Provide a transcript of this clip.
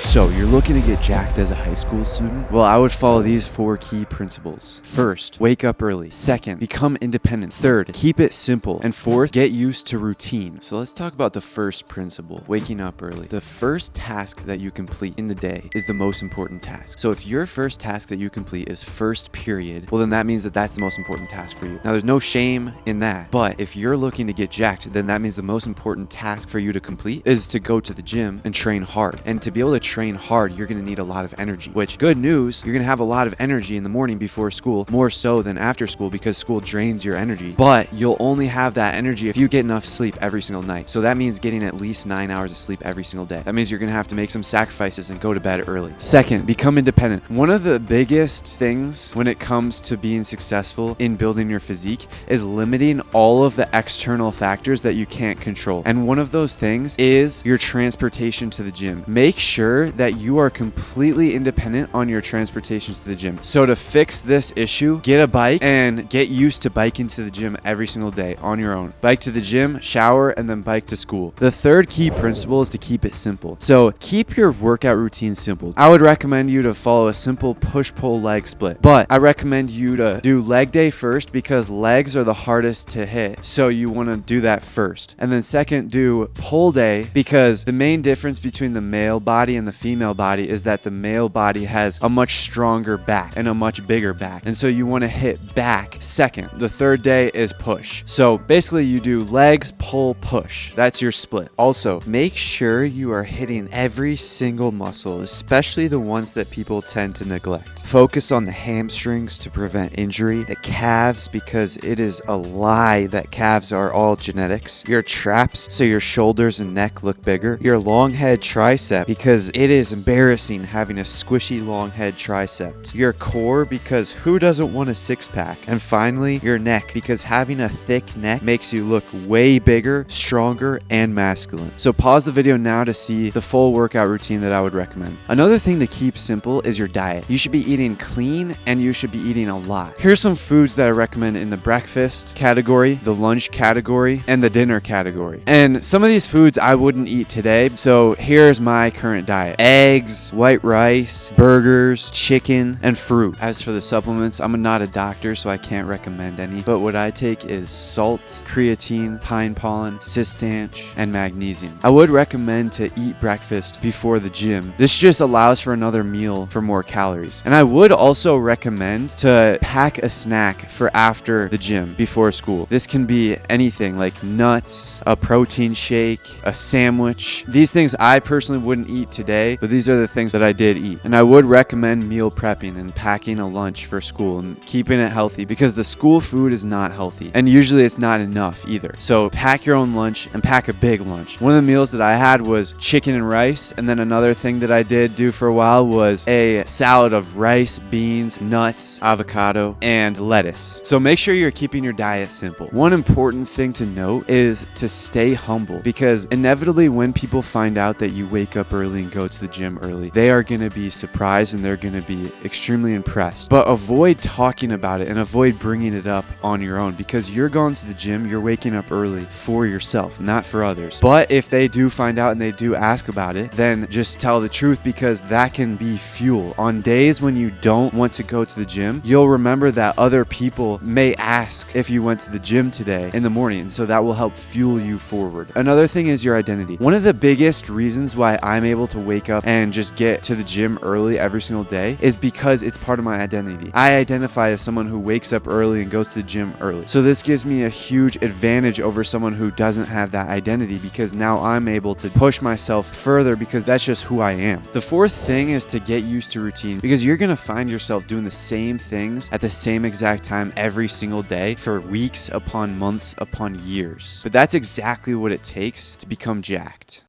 So you're looking to get jacked as a high school student? Well, I would follow these 4 key principles. First, wake up early. Second, become independent. Third, keep it simple. And fourth, get used to routine. So let's talk about the first principle, waking up early. The first task that you complete in the day is the most important task. So if your first task that you complete is first period, well then that means that that's the most important task for you. Now there's no shame in that, but if you're looking to get jacked, then that means the most important task for you to complete is to go to the gym and train hard. And to be able to train hard, you're going to need a lot of energy, which good news, you're going to have a lot of energy in the morning before school, more so than after school because school drains your energy. But you'll only have that energy if you get enough sleep every single night. So that means getting at least 9 hours of sleep every single day. That means you're going to have to make some sacrifices and go to bed early. Second, become independent. One of the biggest things when it comes to being successful in building your physique is limiting all of the external factors that you can't control. And one of those things is your transportation to the gym. Make sure that you are completely independent on your transportation to the gym. So to fix this issue, get a bike and get used to biking to the gym every single day on your own. Bike to the gym, shower, and then bike to school. The third key principle is to keep it simple. So keep your workout routine simple. I would recommend you to follow a simple push-pull leg split, but I recommend you to do leg day first because legs are the hardest to hit. So you want to do that first. And then second, do pull day because the main difference between the male body and the female body is that the male body has a much stronger back and a much bigger back. And so you want to hit back second. The third day is push. So basically you do legs, pull, push. That's your split. Also, make sure you are hitting every single muscle, especially the ones that people tend to neglect. Focus on the hamstrings to prevent injury, the calves because it is a lie that calves are all genetics, your traps so your shoulders and neck look bigger, your long head tricep because it is embarrassing having a squishy long head tricep, your core because who doesn't want a six-pack, and finally your neck because having a thick neck makes you look way bigger, stronger, and masculine. So pause the video now to see the full workout routine that I would recommend. Another thing to keep simple is your diet. You should be eating clean and you should be eating a lot. Here's some foods that I recommend in the breakfast category, the lunch category, and the dinner category. And some of these foods I wouldn't eat today, so here's my current diet. Eggs, white rice, burgers, chicken, and fruit. As for the supplements, I'm not a doctor, so I can't recommend any, but what I take is salt, creatine, pine pollen, cystanch, and magnesium. I would recommend to eat breakfast before the gym. This just allows for another meal for more calories. And I would also recommend to pack a snack for after the gym before school. This can be anything like nuts, a protein shake, a sandwich. These things I personally wouldn't eat today, but these are the things that I did eat. And I would recommend meal prepping and packing a lunch for school and keeping it healthy because the school food is not healthy. And usually it's not enough either. So pack your own lunch and pack a big lunch. One of the meals that I had was chicken and rice. And then another thing that I did do for a while was a salad of rice, beans, nuts, avocado, and lettuce. So make sure you're keeping your diet simple. One important thing to note is to stay humble because inevitably when people find out that you wake up early and go to the gym early, they are going to be surprised and they're going to be extremely impressed. But avoid talking about it and avoid bringing it up on your own because you're going to the gym, you're waking up early for yourself, not for others. But if they do find out and they do ask about it, then just tell the truth because that can be fuel. On days when you don't want to go to the gym, you'll remember that other people may ask if you went to the gym today in the morning, and so that will help fuel you forward. Another thing is your identity. One of the biggest reasons why I'm able to wake up and just get to the gym early every single day is because it's part of my identity. I identify as someone who wakes up early and goes to the gym early. So this gives me a huge advantage over someone who doesn't have that identity because now I'm able to push myself further because that's just who I am. The fourth thing is to get used to routine because you're going to find yourself doing the same things at the same exact time every single day for weeks upon months upon years. But that's exactly what it takes to become jacked.